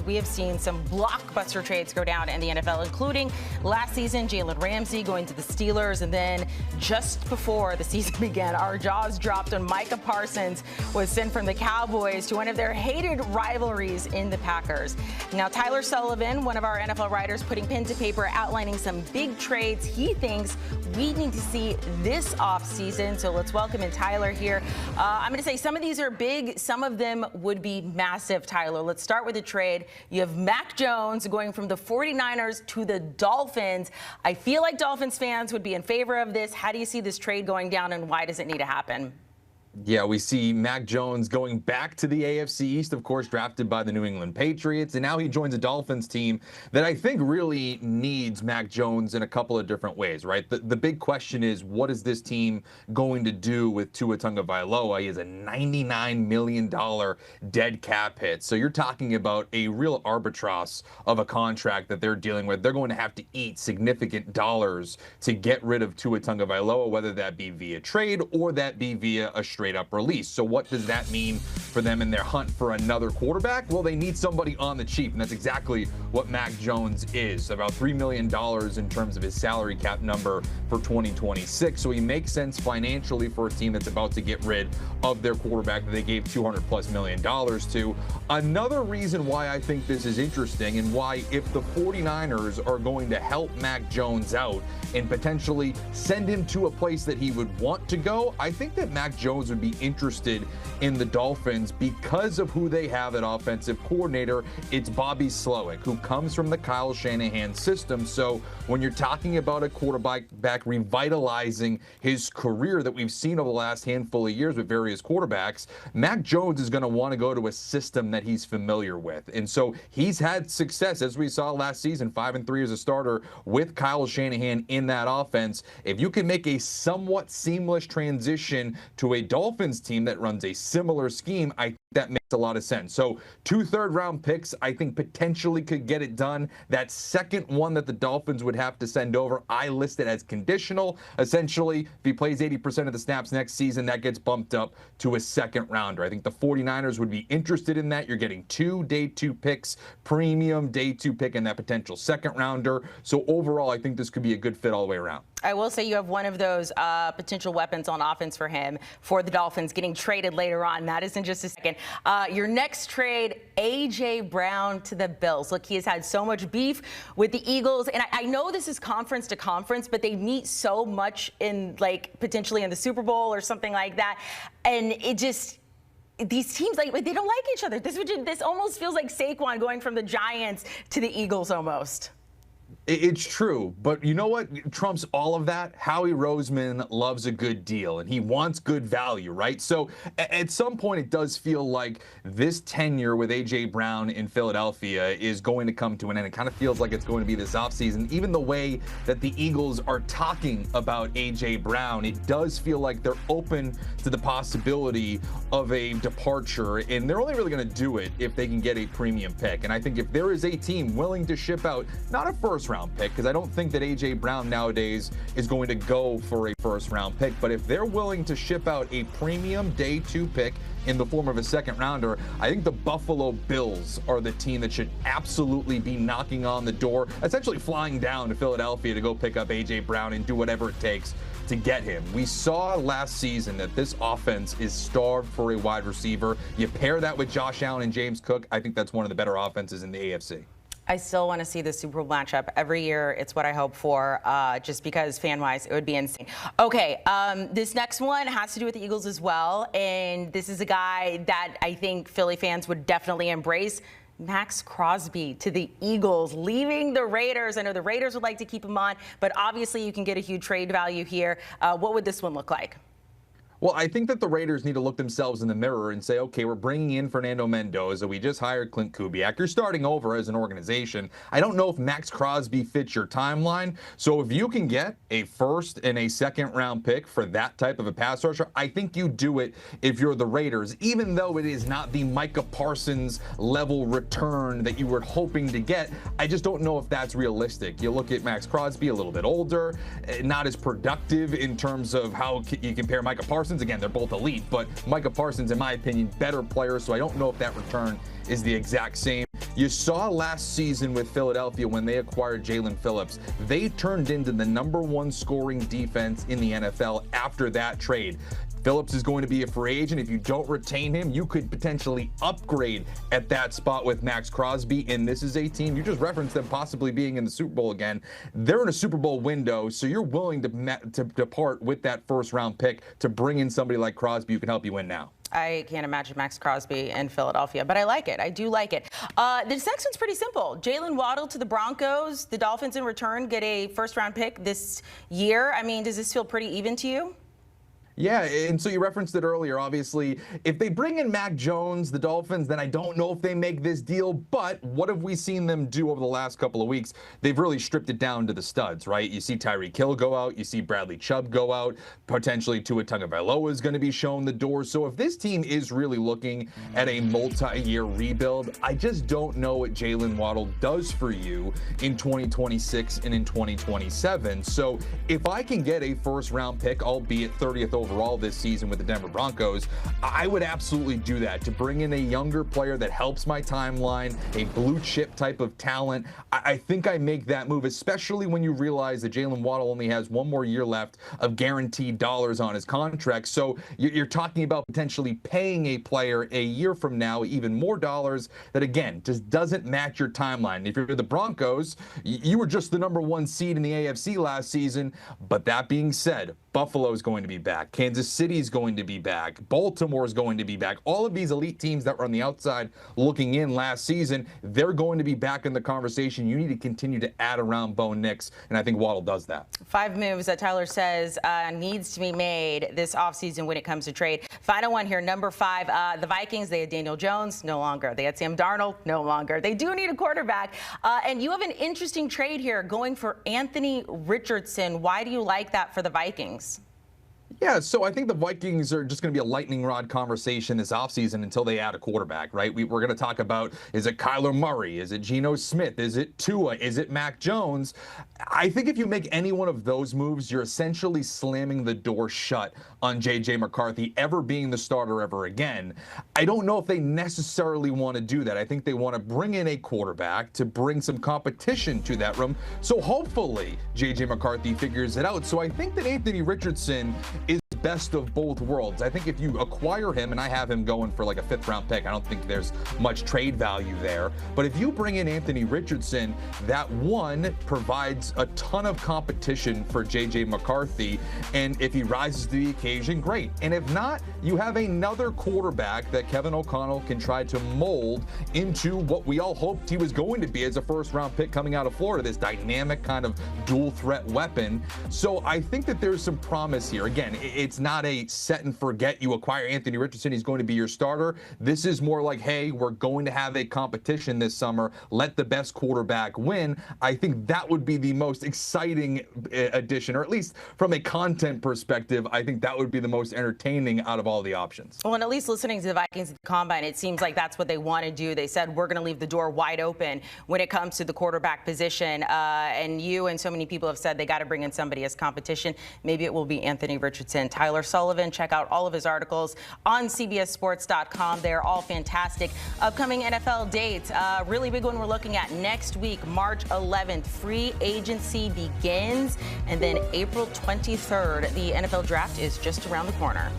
We have seen some blockbuster trades go down in the NFL, including last season, Jalen Ramsey going to the Steelers. And then just before the season began, our jaws dropped when Micah Parsons was sent from the Cowboys to one of their hated rivalries in the Packers. Now, Tyler Sullivan, one of our NFL writers, putting pen to paper, outlining some big trades he thinks we need to see this offseason. So let's welcome in Tyler here. I'm going to say some of these are big. Some of them would be massive, Tyler. Let's start with the trade. You have Mac Jones going from the 49ers to the Dolphins. I feel like Dolphins fans would be in favor of this. How do you see this trade going down, and why does it need to happen? Yeah, we see Mac Jones going back to the AFC East, of course, drafted by the New England Patriots. And now he joins a Dolphins team that I think really needs Mac Jones in a couple of different ways, right? The big question is, what is this team going to do with Tua Tagovailoa? He has a $99 million dead cap hit. So you're talking about a real arbitrage of a contract that they're dealing with. They're going to have to eat significant dollars to get rid of Tua Tagovailoa, whether that be via trade or that be via a straight up release. So what does that mean for them in their hunt for another quarterback? Well, they need somebody on the cheap, and that's exactly what Mac Jones is. About $3 million in terms of his salary cap number for 2026. So he makes sense financially for a team that's about to get rid of their quarterback that they gave $200+ million to. Another reason why I think this is interesting, and why if the 49ers are going to help Mac Jones out and potentially send him to a place that he would want to go, I think that Mac Jones would be interested in the Dolphins because of who they have at offensive coordinator. It's Bobby Slowick, who comes from the Kyle Shanahan system. So when you're talking about a quarterback revitalizing his career that we've seen over the last handful of years with various quarterbacks, Mac Jones is going to want to go to a system that he's familiar with. And so he's had success, as we saw last season, 5-3 as a starter with Kyle Shanahan in that offense. If you can make a somewhat seamless transition to a Dolphins team that runs a similar scheme, I think that makes a lot of sense. So 2 third-round picks, I think potentially could get it done. That second one that the Dolphins would have to send over, I list it as conditional. Essentially, if he plays 80% of the snaps next season, that gets bumped up to a second rounder. I think the 49ers would be interested in that. You're getting 2 day 2 picks, premium day 2 pick, and that potential second rounder. So overall, I think this could be a good fit all the way around. I will say you have one of those potential weapons on offense for him, for the Dolphins, getting traded later on. That is in just a second. Your next trade, A.J. Brown to the Bills. Look, he has had so much beef with the Eagles. And I know this is conference to conference, but they meet so much in, like, potentially in the Super Bowl or something like that. And it just... these teams, like, they don't like each other. This almost feels like Saquon going from the Giants to the Eagles almost. It's true, but you know what trumps all of that? Howie Roseman loves a good deal, and he wants good value, right? So at some point, it does feel like this tenure with A.J. Brown in Philadelphia is going to come to an end. It kind of feels like it's going to be this offseason. Even the way that the Eagles are talking about A.J. Brown, it does feel like they're open to the possibility of a departure, and they're only really going to do it if they can get a premium pick. And I think if there is a team willing to ship out, not a first-round pick, because I don't think that A.J. Brown nowadays is going to go for a first-round pick, but if they're willing to ship out a premium day 2 pick in the form of a second rounder, I think the Buffalo Bills are the team that should absolutely be knocking on the door, essentially flying down to Philadelphia to go pick up A.J. Brown and do whatever it takes to get him. We saw last season that this offense is starved for a wide receiver. You pair that with Josh Allen and James Cook, I think that's one of the better offenses in the AFC. I still want to see the Super Bowl matchup every year. It's what I hope for, just because fan-wise, it would be insane. Okay, this next one has to do with the Eagles as well, and this is a guy that I think Philly fans would definitely embrace. Maxx Crosby to the Eagles, leaving the Raiders. I know the Raiders would like to keep him on, but obviously you can get a huge trade value here. What would this one look like? Well, I think that the Raiders need to look themselves in the mirror and say, okay, we're bringing in Fernando Mendoza. We just hired Clint Kubiak. You're starting over as an organization. I don't know if Maxx Crosby fits your timeline. So if you can get a first and a second round pick for that type of a pass rusher, I think you do it if you're the Raiders, even though it is not the Micah Parsons level return that you were hoping to get. I just don't know if that's realistic. You look at Maxx Crosby, a little bit older, not as productive in terms of how you compare Micah Parsons. Again, they're both elite, but Micah Parsons, in my opinion, better player, so I don't know if that return is the exact same. You saw last season with Philadelphia when they acquired Jalen Phillips. They turned into the #1 scoring defense in the NFL after that trade. Phillips is going to be a free agent. If you don't retain him, you could potentially upgrade at that spot with Maxx Crosby. And this is a team, you just referenced them possibly being in the Super Bowl again. They're in a Super Bowl window, so you're willing to depart with that first-round pick to bring in somebody like Crosby who can help you win now. I can't imagine Maxx Crosby in Philadelphia, but I like it. I do like it. The next one's pretty simple. Jalen Waddle to the Broncos. The Dolphins in return get a first-round pick this year. I mean, does this feel pretty even to you? Yeah, and so you referenced it earlier. Obviously, if they bring in Mac Jones, the Dolphins, then I don't know if they make this deal. But what have we seen them do over the last couple of weeks? They've really stripped it down to the studs, right? You see Tyreek Hill go out. You see Bradley Chubb go out. Potentially Tua Tagovailoa is going to be shown the door. So if this team is really looking at a multi-year rebuild, I just don't know what Jalen Waddle does for you in 2026 and in 2027. So if I can get a first-round pick, albeit 30th overall this season with the Denver Broncos, I would absolutely do that to bring in a younger player that helps my timeline, a blue chip type of talent. I think I make that move, especially when you realize that Jalen Waddle only has one more year left of guaranteed dollars on his contract. So you're talking about potentially paying a player a year from now even more dollars that, again, just doesn't match your timeline. If you're the Broncos, you were just the #1 seed in the AFC last season. But that being said, Buffalo's going to be back. Kansas City's going to be back. Baltimore's going to be back. All of these elite teams that were on the outside looking in last season, they're going to be back in the conversation. You need to continue to add around Bo Nix, and I think Waddle does that. 5 moves that Tyler says needs to be made this offseason when it comes to trade. Final one here, number 5. The Vikings, they had Daniel Jones, no longer. They had Sam Darnold, no longer. They do need a quarterback. And you have an interesting trade here going for Anthony Richardson. Why do you like that for the Vikings? Yeah, so I think the Vikings are just going to be a lightning rod conversation this offseason until they add a quarterback, right? We're going to talk about, is it Kyler Murray? Is it Geno Smith? Is it Tua? Is it Mac Jones? I think if you make any one of those moves, you're essentially slamming the door shut on J.J. McCarthy ever being the starter ever again. I don't know if they necessarily want to do that. I think they want to bring in a quarterback to bring some competition to that room. So hopefully J.J. McCarthy figures it out. So I think that Anthony Richardson is best of both worlds. I think if you acquire him, and I have him going for like a 5th-round pick, I don't think there's much trade value there. But if you bring in Anthony Richardson, that one provides a ton of competition for J.J. McCarthy. And if he rises to the occasion, great. And if not, you have another quarterback that Kevin O'Connell can try to mold into what we all hoped he was going to be as a 1st-round pick coming out of Florida, this dynamic kind of dual threat weapon. So I think that there's some promise here. Again, it's not a set and forget. You acquire Anthony Richardson, he's going to be your starter. This is more like, hey, we're going to have a competition this summer. Let the best quarterback win. I think that would be the most exciting addition, or at least from a content perspective, I think that would be the most entertaining out of all the options. Well, and at least listening to the Vikings at the Combine, it seems like that's what they want to do. They said, we're going to leave the door wide open when it comes to the quarterback position. And you and so many people have said they got to bring in somebody as competition. Maybe it will be Anthony Richardson. Tyler Sullivan, check out all of his articles on CBSSports.com. They're all fantastic. Upcoming NFL dates, really big one we're looking at next week, March 11th. Free agency begins, and then April 23rd, the NFL draft is just around the corner.